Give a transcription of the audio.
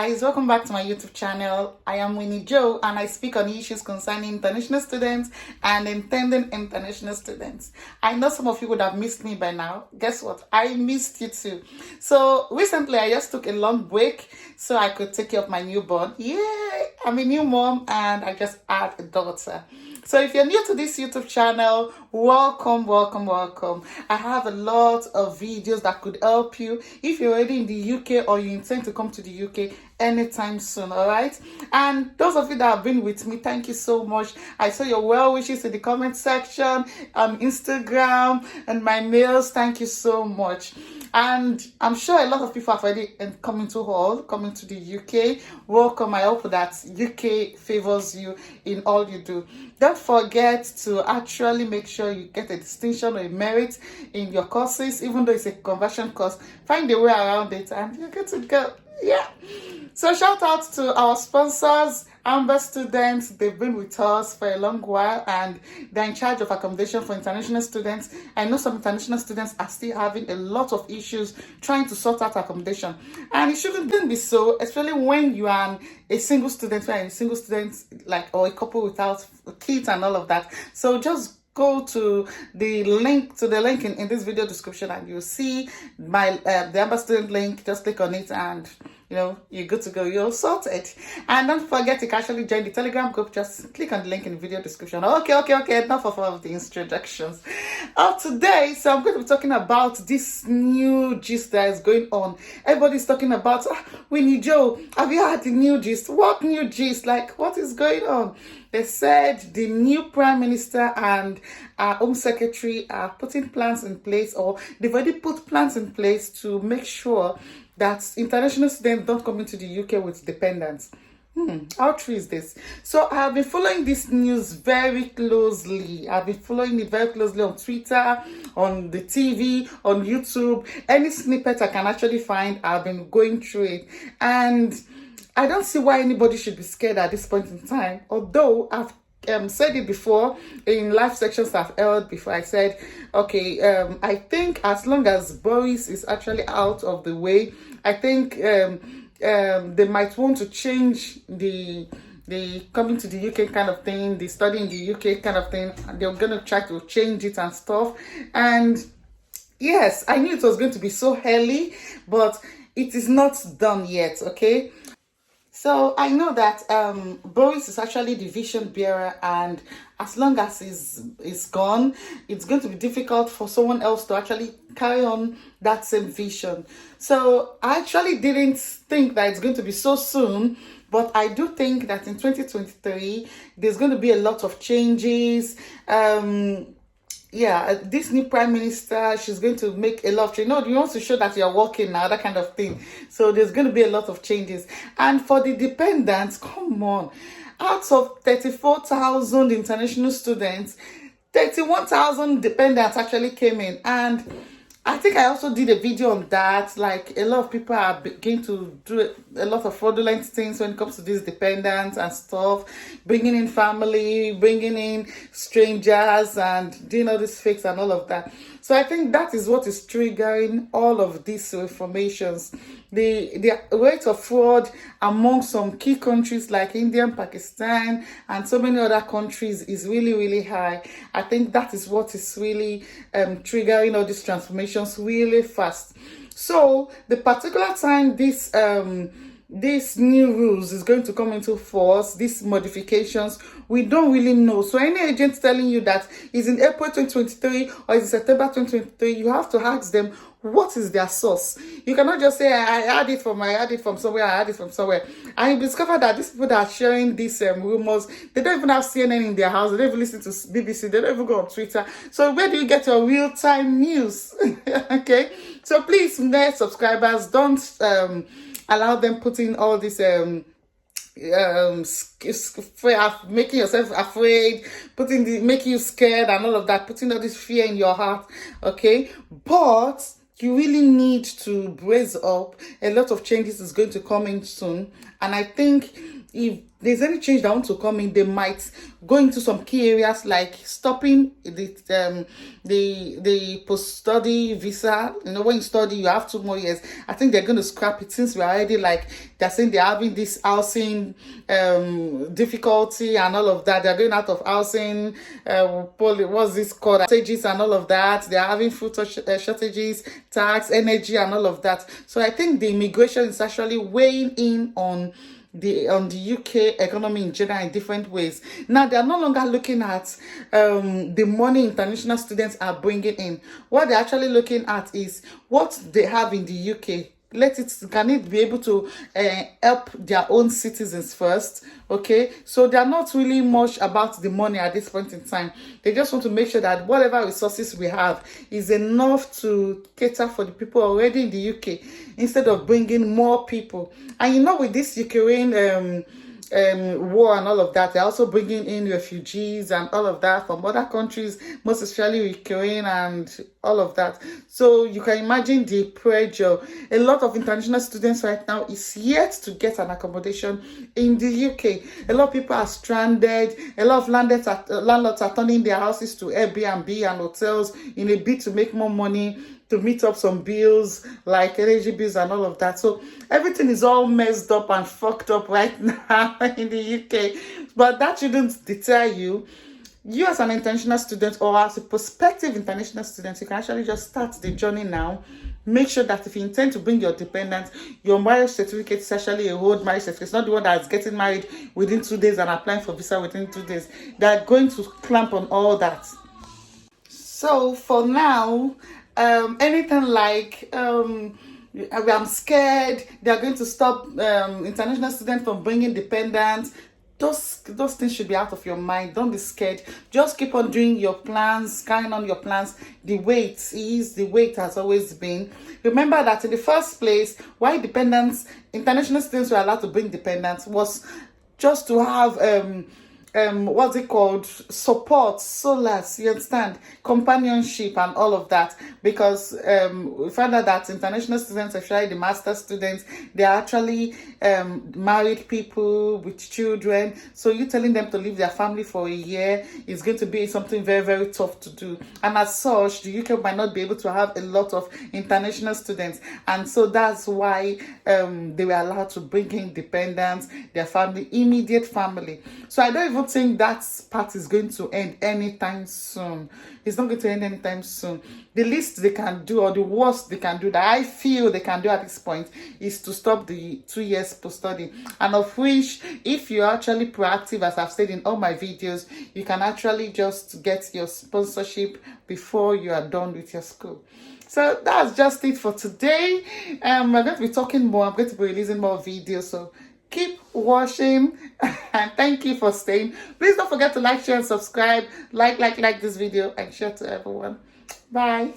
guys, welcome back to my YouTube channel. I am Winnie Joe and I speak on issues concerning international students and intending international students. I know some of you would have missed me by now. Guess what? I missed you too. So recently I just took a long break so I could take care of my newborn. Yay! I'm a new mom and I just had a daughter. So if you're new to this YouTube channel, welcome. I have a lot of videos that could help you if you're already in the UK or you intend to come to the UK anytime soon, all right? And those of you that have been with me, thank you so much. I saw your well wishes in the comment section, on Instagram, and my mails. Thank you so much. And I'm sure a lot of people have already coming to the UK. Welcome. I hope that UK favors you in all you do. Don't forget to actually make sure you get a distinction or a merit in your courses, even though it's a conversion course. Find a way around it and you're good to go. Yeah. So shout out to our sponsors, Amber Students. They've been with us for a long while and they're in charge of accommodation for international students. I know some international students are still having a lot of issues trying to sort out accommodation. And it shouldn't be so, especially when you are a single student, or a couple without kids and all of that. So just go to the link in this video description and you'll see my the Amber Student link. Just click on it and you're good to go. You're sorted. And don't forget you can actually join the Telegram group. Just click on the link in the video description. Okay. Enough of all of the introductions. Today, so I'm going to be talking about this new gist that is going on. Everybody's talking about, Winnie Joe, have you had the new gist? What new gist? Like, what is going on? They said the new Prime Minister and our Home Secretary are putting plans in place, or they've already put plans in place to make sure that international students don't come into the UK with dependents. How true is this? So I have been following this news very closely. I've been following it very closely on Twitter, on the TV, on YouTube. Any snippet I can actually find, I've been going through it. And I don't see why anybody should be scared at this point in time. Although I've said it before in live sections I've held before. I said, okay, I think as long as Boris is actually out of the way, I think they might want to change the coming to the UK kind of thing, the study in the UK kind of thing. They're going to try to change it and stuff. And yes, I knew it was going to be so early, but it is not done yet, okay? So I know that Boris is actually the vision bearer, and as long as he's gone, it's going to be difficult for someone else to actually carry on that same vision. So I actually didn't think that it's going to be so soon, but I do think that in 2023, there's going to be a lot of changes. This new Prime Minister, she's going to make a lot of changes. You want to show that you're working now, that kind of thing. So there's going to be a lot of changes. And for the dependents, come on. Out of 34,000 international students, 31,000 dependents actually came in. And I think I also did a video on that. Like, a lot of people are beginning to do a lot of fraudulent things when it comes to these dependents and stuff, bringing in family, bringing in strangers, and doing all these fakes and all of that. So I think that is what is triggering all of these reformations. The rate of fraud among some key countries like India, Pakistan, and so many other countries is really, really high. I think that is what is really triggering all these transformations really fast. So the particular time this new rules is going to come into force, these modifications, we don't really know. So any agent telling you that is in April 2023 or is in September 2023, you have to ask them what is their source. You cannot just say, I had it from somewhere. And you discover that these people that are sharing these rumors, they don't even have CNN in their house, they don't even listen to BBC, they don't even go on Twitter. So where do you get your real-time news? Okay, so please, subscribers, don't allow them putting all this making yourself afraid, making you scared and all of that, putting all this fear in your heart, okay? But you really need to brace up. A lot of changes is going to come in soon, and I think if there's any change that want to come in, they might go into some key areas like stopping the post-study visa. You know, when you study, you have 2 more years. I think they're going to scrap it, since we're already, like, they're saying they're having this housing difficulty and all of that. They're going out of housing, what's this called, shortages and all of that. They're having food shortages, tax, energy and all of that. So I think the immigration is actually weighing in on the UK economy in general in different ways. Now they are no longer looking at the money international students are bringing in. What they're actually looking at is what they have in the UK. Can it be able to help their own citizens first? Okay, so they're not really much about the money at this point in time. They just want to make sure that whatever resources we have is enough to cater for the people already in the UK, instead of bringing more people. And you know, with this Ukraine war and all of that, they're also bringing in refugees and all of that from other countries, most especially Ukraine and all of that. So you can imagine the pressure. A lot of international students right now is yet to get an accommodation in the UK. A lot of people are stranded. A lot of landlords are turning their houses to Airbnb and hotels in a bid to make more money, to meet up some bills like energy bills and all of that. So everything is all messed up and fucked up right now in the UK. But that shouldn't deter you. You as an international student, or as a prospective international student, you can actually just start the journey now. Make sure that if you intend to bring your dependents, your marriage certificate is actually a old marriage certificate. It's not the one that's getting married within 2 days and applying for visa within 2 days. They're going to clamp on all that. So for now, anything like I'm scared they're going to stop international students from bringing dependents, those things should be out of your mind. Don't be scared. Just keep on doing your plans, carrying on your plans the way it is, the way it has always been. Remember that in the first place, why international students were allowed to bring dependents was just to have what's it called, support, solace, you understand, companionship and all of that. Because we found out that international students, especially the master students, they're actually married people with children. So you telling them to leave their family for a year is going to be something very, very tough to do. And as such, the UK might not be able to have a lot of international students. And so that's why they were allowed to bring in dependents, their family, immediate family. So I don't even think that part is going to end anytime soon. It's not going to end anytime soon. The least they can do, or the worst they can do, that I feel they can do at this point, is to stop the 2 years post-study. And of which, if you're actually proactive, as I've said in all my videos, you can actually just get your sponsorship before you are done with your school. So that's just it for today. We're going to be talking more. I'm going to be releasing more videos. So keep watching and thank you for staying. Please don't forget to like, share, and subscribe. Like this video and share to everyone. Bye.